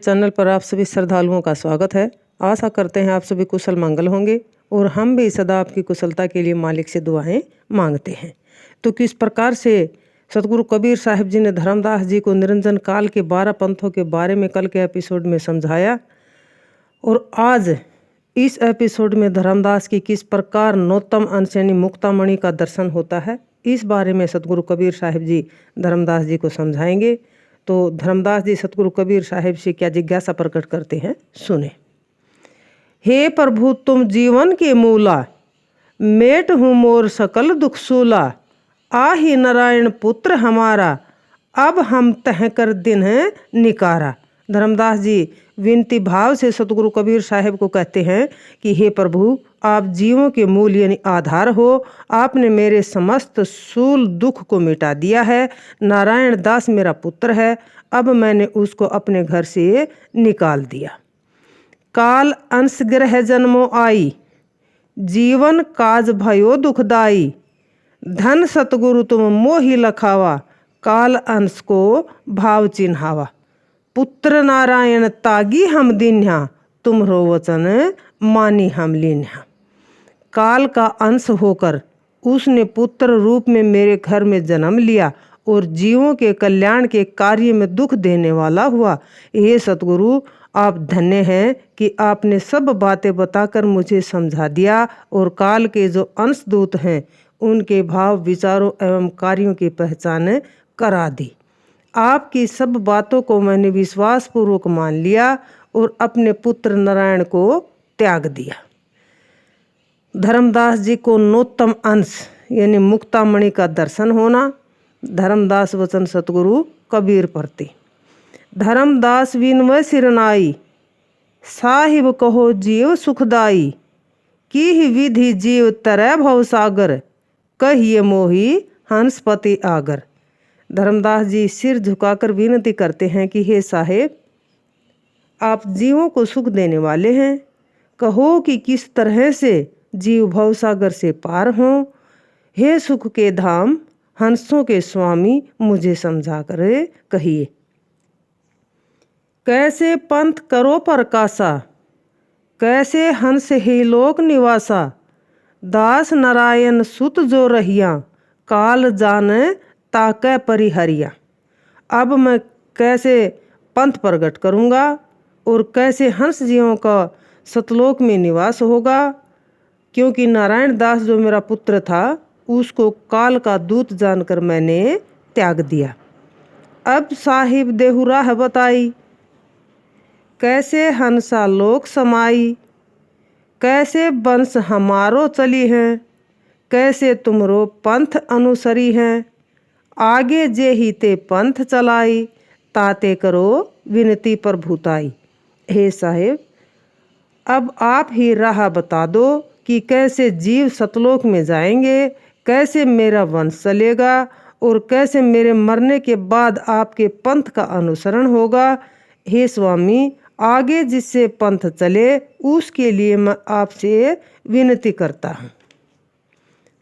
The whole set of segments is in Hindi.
चैनल पर आप सभी श्रद्धालुओं का स्वागत है। आशा करते हैं आप सभी कुशल मंगल होंगे और हम भी सदा आपकी कुशलता के लिए मालिक से दुआएं मांगते हैं। तो किस प्रकार से सतगुरु कबीर साहिब जी ने धर्मदास जी को निरंजन काल के 12 पंथों के बारे में कल के एपिसोड में समझाया, और आज इस एपिसोड में धर्मदास की किस प्रकार नौतम अंश यानी मुक्तामणि का दर्शन होता है, इस बारे में सतगुरु कबीर साहिब जी धर्मदास जी को समझाएंगे। तो धर्मदास जी सतगुरु कबीर साहिब से क्या जिज्ञासा प्रकट करते हैं, सुने। हे प्रभु तुम जीवन के मूला, मेट हूँ मोर सकल दुख सूला। आहि नारायण पुत्र हमारा, अब हम तह कर दिन है निकारा। धर्मदास जी विनती भाव से सतगुरु कबीर साहिब को कहते हैं कि हे प्रभु, आप जीवों के मूल यानी आधार हो। आपने मेरे समस्त सूल दुख को मिटा दिया है। नारायण दास मेरा पुत्र है, अब मैंने उसको अपने घर से निकाल दिया। काल अंश ग्रह जन्मों आई, जीवन काज भयो दुखदाई। धन सतगुरु तुम मोहि लखावा, काल अंश को भाव चिन्हावा। पुत्र नारायण तागी हम दीन्हा, तुम्हरो वचन मानी हम लीन्हा। काल का अंश होकर उसने पुत्र रूप में मेरे घर में जन्म लिया और जीवों के कल्याण के कार्य में दुख देने वाला हुआ। ये सतगुरु, आप धन्य हैं कि आपने सब बातें बताकर मुझे समझा दिया और काल के जो अंश दूत हैं उनके भाव विचारों एवं कार्यों की पहचान करा दी। आपकी सब बातों को मैंने विश्वास पूर्वक मान लिया और अपने पुत्र नारायण को त्याग दिया। धर्मदास जी को नौतम अंश यानी मुक्तामणि का दर्शन होना। धर्मदास वचन सतगुरु कबीर प्रति। धर्मदास विनमय सिरनाई, साहिब कहो जीव सुखदाई। की ही विधि जीव तरह भव सागर, कहिए मोही हंसपति आगर। धर्मदास जी सिर झुकाकर विनती करते हैं कि हे साहेब, आप जीवों को सुख देने वाले हैं। कहो कि किस तरह से जीव भवसागर से पार हों। हे सुख के धाम, हंसों के स्वामी, मुझे समझा कर कहिए। कैसे पंथ करो प्रकाशा, कैसे हंस ही लोक निवासा। दास नारायण सुत जो रहिया, काल जाने ताकै परिहरिया। अब मैं कैसे पंथ प्रकट करूँगा और कैसे हंस जीवों का सतलोक में निवास होगा, क्योंकि नारायण दास जो मेरा पुत्र था उसको काल का दूत जानकर मैंने त्याग दिया। अब साहिब देहु राह बताई, कैसे हंसा लोक समाई। कैसे वंश हमारो चली हैं, कैसे तुमरो पंथ अनुसरी हैं। आगे जे ही ते पंथ चलाई, ताते करो विनती प्रभुताई। हे साहिब, अब आप ही राह बता दो कि कैसे जीव सतलोक में जाएंगे, कैसे मेरा वंश चलेगा और कैसे मेरे मरने के बाद आपके पंथ का अनुसरण होगा। हे स्वामी, आगे जिससे पंथ चले उसके लिए मैं आपसे विनती करता हूँ।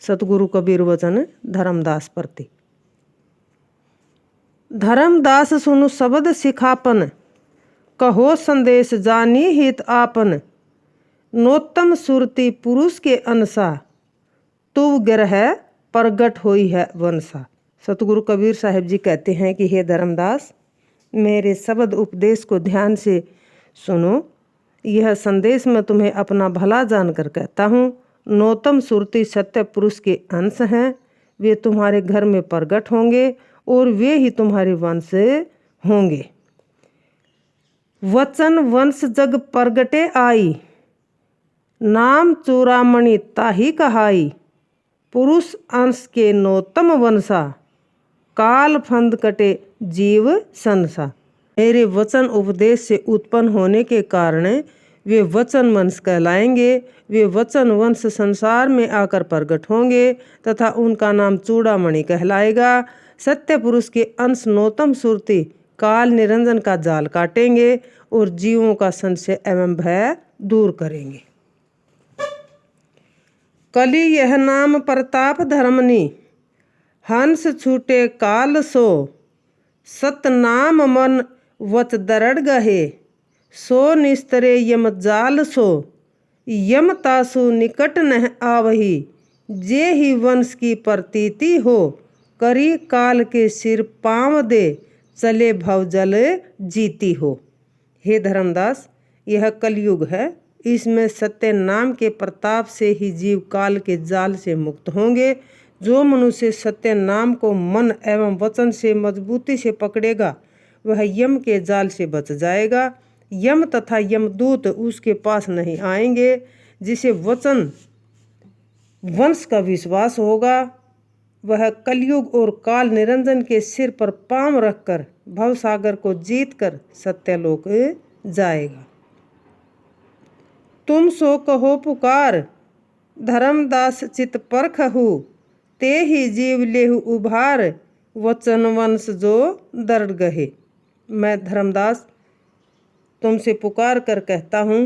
सतगुरु कबीर वचन धर्मदास प्रति। धर्मदास सुनु शब्द सिखापन, कहो संदेश जानी हित आपन। नौतम सुरती पुरुष के अनसा, तुव ग्रह प्रगट होई है वंशा। सतगुरु कबीर साहिब जी कहते हैं कि हे धर्मदास, मेरे शब्द उपदेश को ध्यान से सुनो। यह संदेश मैं तुम्हें अपना भला जानकर कहता हूँ। नौतम सुरती सत्य पुरुष के अंश हैं, वे तुम्हारे घर में प्रगट होंगे और वे ही तुम्हारे वंश होंगे। वचन वंश जग प्रगटे आई, नाम चूड़ामणि ताही कहाई। पुरुष अंश के नौतम वंशा, काल फंद कटे जीव संसा। मेरे वचन उपदेश से उत्पन्न होने के कारण वे वचन वंश कहलाएंगे। वे वचन वंश संसार में आकर प्रकट होंगे तथा उनका नाम चूड़ामणि कहलाएगा। सत्य पुरुष के अंश नौतम सुरती काल निरंजन का जाल काटेंगे और जीवों का संशय एवं भय दूर करेंगे। कली यह नाम प्रताप धर्मनि, हंस छूटे काल सो। सत नाम मन वच दरड़ गहे, सो निस्तरे यम जाल सो, यम तासु निकट नह आवही। जे ही वंश की प्रतीति हो, करी काल के सिर पाँव दे, चले भवजल जीती हो। हे धर्मदास, यह कलयुग है। इसमें सत्य नाम के प्रताप से ही जीव काल के जाल से मुक्त होंगे। जो मनुष्य सत्य नाम को मन एवं वचन से मजबूती से पकड़ेगा, वह यम के जाल से बच जाएगा। यम तथा यमदूत उसके पास नहीं आएंगे। जिसे वचन वंश का विश्वास होगा, वह कलयुग और काल निरंजन के सिर पर पाँव रखकर भवसागर को जीतकर सत्यलोक जाएगा। तुम सो कहो पुकार, धर्मदास चित परखहु। ते ही जीव लेहु उभार, वचन वंश जो दर्द गहे। मैं धर्मदास तुमसे पुकार कर कहता हूँ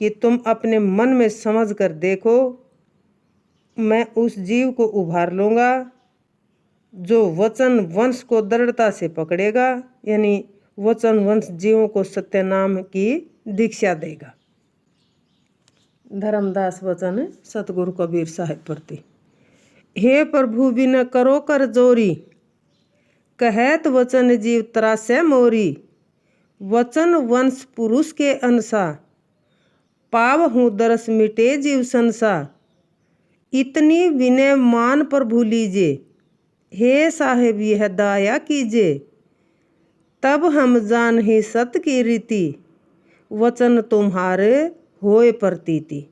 कि तुम अपने मन में समझ कर देखो। मैं उस जीव को उभार लूँगा जो वचन वंश को दृढ़ता से पकड़ेगा, यानी वचन वंश जीवों को सत्य नाम की दीक्षा देगा। धर्मदास वचन सतगुरु कबीर साहिब प्रति। हे प्रभु बिन करो कर जोरी, कहत वचन जीव त्रासै मोरी। वचन वंश पुरुष के अंसा, पावहूँ दरस मिटे जीव संसा। इतनी विनय मान प्रभु लीजे, हे साहेब यह दया कीजे। तब हम जान ही सत की रीति, वचन तुम्हारे होए प्रतीति।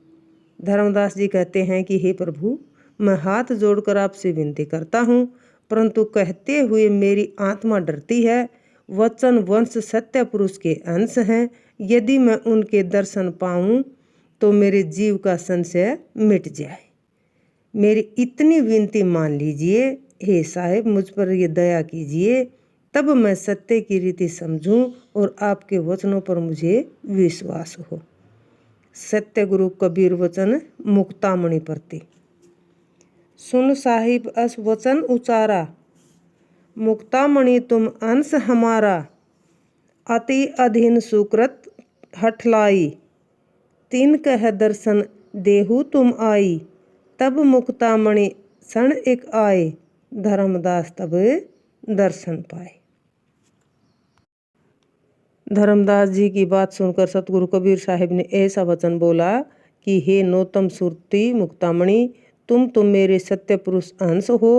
धर्मदास जी कहते हैं कि हे प्रभु, मैं हाथ जोड़कर आपसे विनती करता हूँ, परंतु कहते हुए मेरी आत्मा डरती है। वचन वंश सत्य पुरुष के अंश हैं। यदि मैं उनके दर्शन पाऊँ तो मेरे जीव का संशय मिट जाए। मेरी इतनी विनती मान लीजिए। हे साहिब, मुझ पर ये दया कीजिए, तब मैं सत्य की रीति समझूं और आपके वचनों पर मुझे विश्वास हो। सत्य गुरु कबीर वचन मुक्तामणि प्रति। सुन साहिब अस वचन उचारा, मुक्तामणि तुम अंश हमारा। अति अधीन सुकृत हठलाई, तीन कह दर्शन देहु तुम आई। तब मुक्तामणि क्षण एक आए, धर्मदास तब दर्शन पाए। धर्मदास जी की बात सुनकर सतगुरु कबीर साहिब ने ऐसा वचन बोला कि हे नौतम सुरती मुक्तामणि, तुम तो मेरे सत्य पुरुष अंश हो।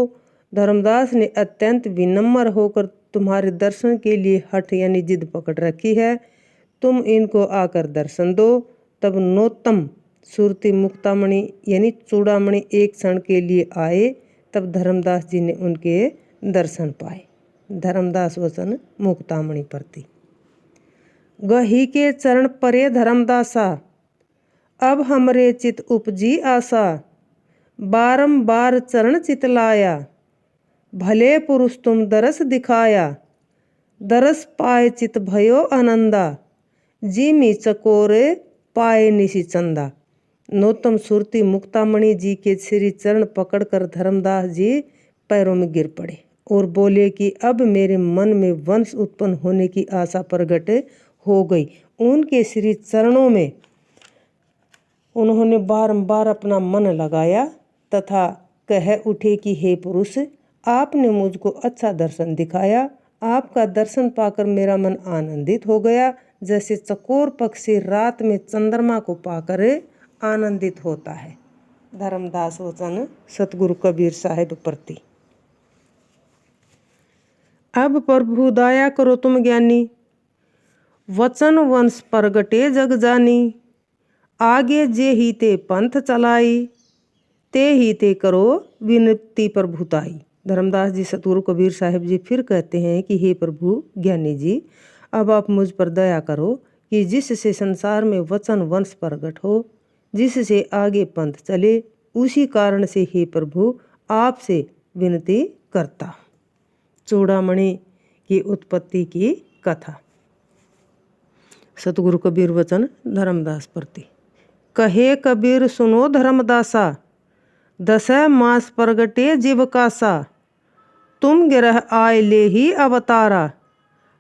धर्मदास ने अत्यंत विनम्र होकर तुम्हारे दर्शन के लिए हठ यानी जिद पकड़ रखी है। तुम इनको आकर दर्शन दो। तब नौतम सुरती मुक्तामणि यानी चूड़ामणि एक क्षण के लिए आए। तब धर्मदास जी ने उनके दर्शन पाए। धर्मदास वचन मुक्तामणि प्रति। गही के चरण परे धर्मदासा, अब हमरे चित उपजी आशा। बारंबार चरण चित लाया, भले पुरुष तुम दरस दिखाया। दरस पाए चित भयो आनंदा, जीमी चकोरे पाए निशि चंदा। नौतम सुरती मुक्तामणि जी के श्री चरण पकड़कर धर्मदास जी पैरों में गिर पड़े और बोले कि अब मेरे मन में वंश उत्पन्न होने की आशा प्रकट हो गई। उनके श्री चरणों में उन्होंने बारंबार अपना मन लगाया तथा कह उठे कि हे पुरुष, आपने मुझको अच्छा दर्शन दिखाया। आपका दर्शन पाकर मेरा मन आनंदित हो गया, जैसे चकोर पक्षी रात में चंद्रमा को पाकर आनंदित होता है। धर्मदास वचन सतगुरु कबीर साहिब प्रति। अब प्रभु दया करो तुम ज्ञानी, वचन वंश प्रगटे जग जानी। आगे जे ही ते पंथ चलाई, ते ही ते करो विनती प्रभुताई। धर्मदास जी सतगुरु कबीर साहिब जी फिर कहते हैं कि हे प्रभु ज्ञानी जी, अब आप मुझ पर दया करो कि जिससे संसार में वचन वंश प्रगट हो, जिससे आगे पंथ चले, उसी कारण से हे प्रभु आपसे विनती करता। चूड़ामणि की उत्पत्ति की कथा। सतगुरु कबीर वचन धर्मदास प्रति। कहे कबीर सुनो धर्मदासा, दसै मास प्रगटे जीव कासा। तुम गिरह आय ले ही अवतारा,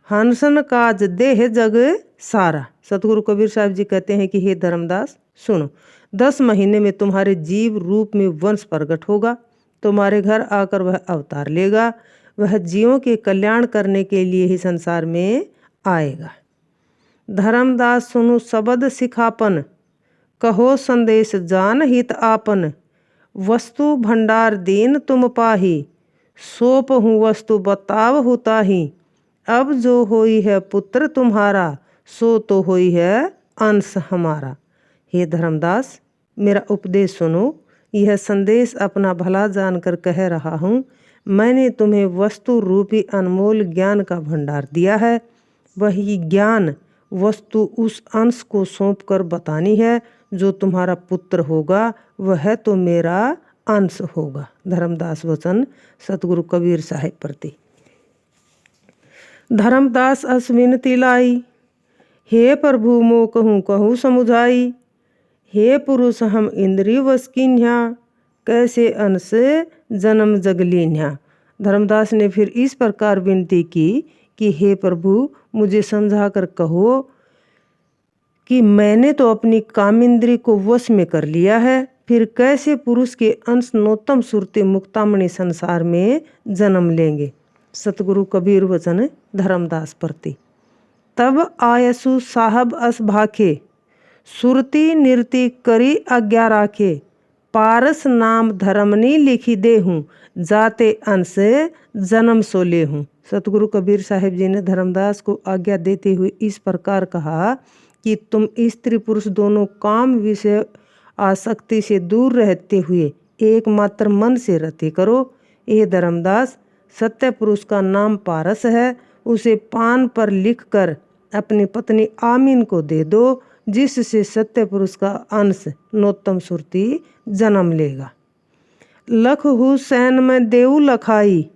हंसन काज देह जग सारा। सतगुरु कबीर साहब जी कहते हैं कि हे धर्मदास सुनो, 10 महीने में तुम्हारे जीव रूप में वंश प्रकट होगा, तुम्हारे घर आकर वह अवतार लेगा, वह जीवों के कल्याण करने के लिए ही संसार में आएगा। धर्मदास सुनो शब्द सिखापन, कहो संदेश जान हित आपन, वस्तु भंडार दीन तुम पाही, सोप हूँ वस्तु बताव हुताही, अब जो होई है पुत्र तुम्हारा, सो तो होई है अंश हमारा। हे धर्मदास मेरा उपदेश सुनो, यह संदेश अपना भला जानकर कह रहा हूँ। मैंने तुम्हें वस्तु रूपी अनमोल ज्ञान का भंडार दिया है, वही ज्ञान वस्तु उस अंश को सौंप कर बतानी है, जो तुम्हारा पुत्र होगा वह तो मेरा अंश होगा। धर्मदास वचन सतगुरु कबीर साहिब प्रति। धर्मदास अस विनती लाई, हे प्रभु मो कहूँ कहूँ समुझाई, हे पुरुष हम इंद्रिय वश कीन्हा, कैसे अंश जन्म जग लीन्हा। धर्मदास ने फिर इस प्रकार विनती की कि हे प्रभु मुझे समझा कर कहो कि मैंने तो अपनी कामिंद्री को वश में कर लिया है, फिर कैसे पुरुष के अंश नोत्तम सुरते मुक्तामणि संसार में जन्म लेंगे। सतगुरु कबीर वचन धर्मदास प्रति। तब आयसु साहब अस भाखे, सुरती निरति करी आज्ञा राखे, पारस नाम धर्मनी लिखी दे हूँ, जाते अंश जन्म सो ले हूँ। सतगुरु कबीर साहिब जी ने धर्मदास को आज्ञा देते हुए इस प्रकार कहा कि तुम स्त्री पुरुष दोनों काम विषय आसक्ति से दूर रहते हुए एकमात्र मन से रति करो। ये धर्मदास सत्य पुरुष का नाम पारस है, उसे पान पर लिखकर अपनी पत्नी आमीन को दे दो, जिससे सत्य पुरुष का अंश नोत्तम सुरती जन्म लेगा। लख हुसैन में देऊ लखाई,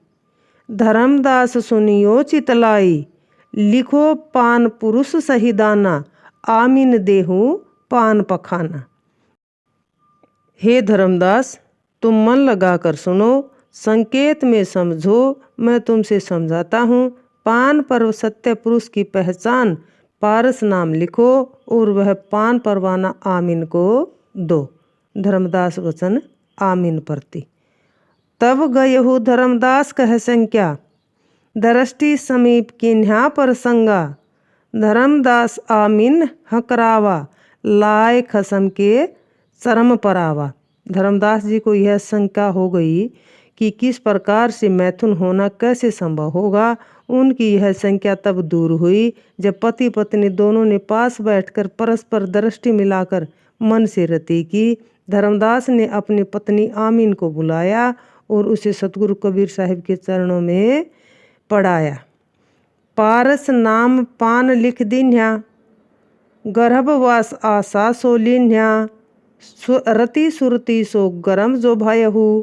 धर्मदास सुनियो चितलाई, लिखो पान पुरुष सहीदाना, आमीन देहूँ पान पखाना। हे धर्मदास तुम मन लगाकर सुनो, संकेत में समझो, मैं तुमसे समझाता हूँ। पान पर सत्य पुरुष की पहचान पारस नाम लिखो और वह पान परवाना आमीन को दो। धर्मदास वचन आमीन प्रति। तब गयहु धर्मदास कह संख्या, दृष्टि समीप किन्हा पर संगा, धर्मदास आमीन हकरावा, लाए खसम के चरम परावा। धर्मदास जी को यह शंका हो गई कि किस प्रकार से मैथुन होना कैसे संभव होगा। उनकी यह शंका तब दूर हुई जब पति पत्नी दोनों ने पास बैठकर परस्पर दृष्टि मिलाकर मन से रति की। धर्मदास ने अपनी पत्नी आमीन को बुलाया और उसे सतगुरु कबीर साहिब के चरणों में पढ़ाया। पारस नाम पान लिख दीन्हा, गर्भवास आशा सो लीन्हा, रति सुरती सो गरम जो भयहु,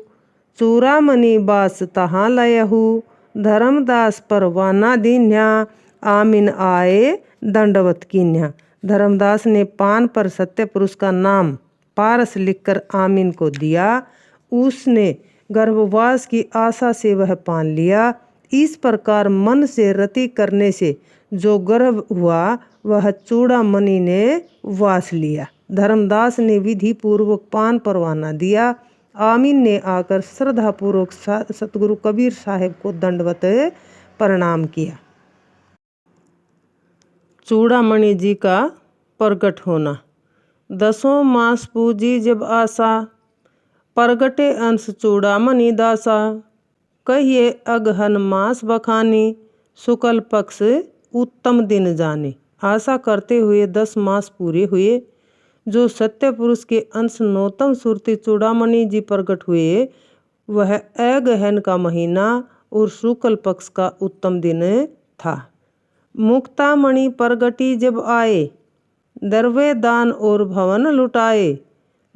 चूरामणि बास तहाँ लयहु, धर्मदास परवाना दीन्हा, आमीन आए दंडवत कीन्हा। धर्मदास ने पान पर सत्य पुरुष का नाम पारस लिखकर आमीन को दिया। उसने गर्भवास की आशा से वह पान लिया। इस प्रकार मन से रति करने से जो गर्भ हुआ वह चूड़ामणि ने वास लिया। धर्मदास ने विधि पूर्वक पान परवाना दिया। आमीन ने आकर श्रद्धापूर्वक सतगुरु कबीर साहिब को दंडवत प्रणाम किया। चूड़ामणि जी का प्रगट होना। 10 मास पूजी जब आशा, प्रगटे अंश चूड़ामणि दासा, कहिए अगहन मास बखानी, शुक्ल पक्ष उत्तम दिन जाने। आशा करते हुए 10 मास पूरे हुए। जो सत्य पुरुष के अंश नौतम सुरती चूड़ामणि जी प्रकट हुए, वह अगहन का महीना और शुक्ल पक्ष का उत्तम दिन था। मुक्तामणि प्रगटी जब आए, दरवे दान और भवन लुटाए,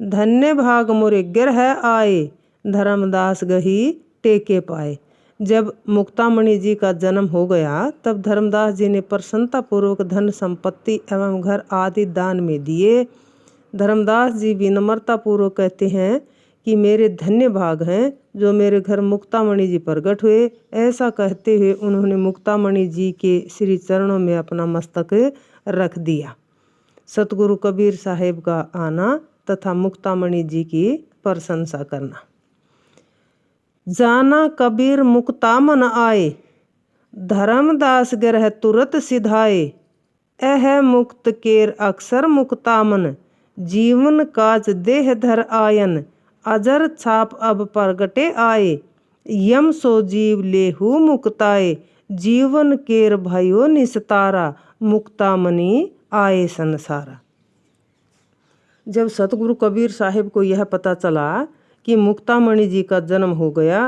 धन्य भाग मोरे गिरह आए, धर्मदास गही टेके पाए। जब मुक्तामणि जी का जन्म हो गया तब धर्मदास जी ने प्रसन्नता पूर्वक धन संपत्ति एवं घर आदि दान में दिए। धर्मदास जी विनम्रता पूर्वक कहते हैं कि मेरे धन्य भाग हैं जो मेरे घर मुक्तामणि जी प्रकट हुए। ऐसा कहते हुए उन्होंने मुक्तामणि जी के श्री चरणों में अपना मस्तक रख दिया। सतगुरु कबीर साहिब का आना तथा मुक्तामणि जी की प्रशंसा करना। जाना कबीर मुक्तामन आए, धर्मदास ग्रह तुरत सिधाए। एह मुक्त केर अक्सर मुक्तामन, जीवन काज देह धर आयन। अजर छाप अब प्रगटे आए, यम सो जीव लेहु मुक्ताए। जीवन केर भयो निस्तारा, मुक्तामणि आए संसारा। जब सतगुरु कबीर साहिब को यह पता चला कि मुक्तामणि जी का जन्म हो गया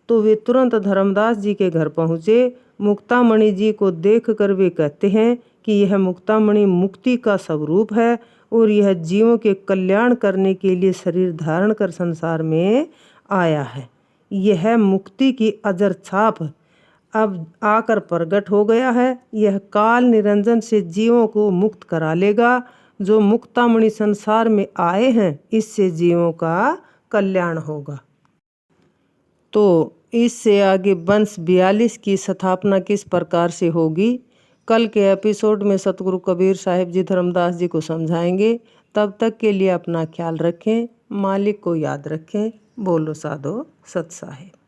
तो वे तुरंत धर्मदास जी के घर पहुँचे। मुक्तामणि जी को देखकर वे कहते हैं कि यह मुक्तामणि मुक्ति का स्वरूप है और यह जीवों के कल्याण करने के लिए शरीर धारण कर संसार में आया है। यह मुक्ति की अजर छाप अब आकर प्रकट हो गया है। यह काल निरंजन से जीवों को मुक्त करा लेगा। जो मुक्तामणि संसार में आए हैं इससे जीवों का कल्याण होगा। तो इससे आगे वंश 42 की स्थापना किस प्रकार से होगी, कल के एपिसोड में सतगुरु कबीर साहिब जी धर्मदास जी को समझाएंगे। तब तक के लिए अपना ख्याल रखें, मालिक को याद रखें। बोलो साधो सत साहिब।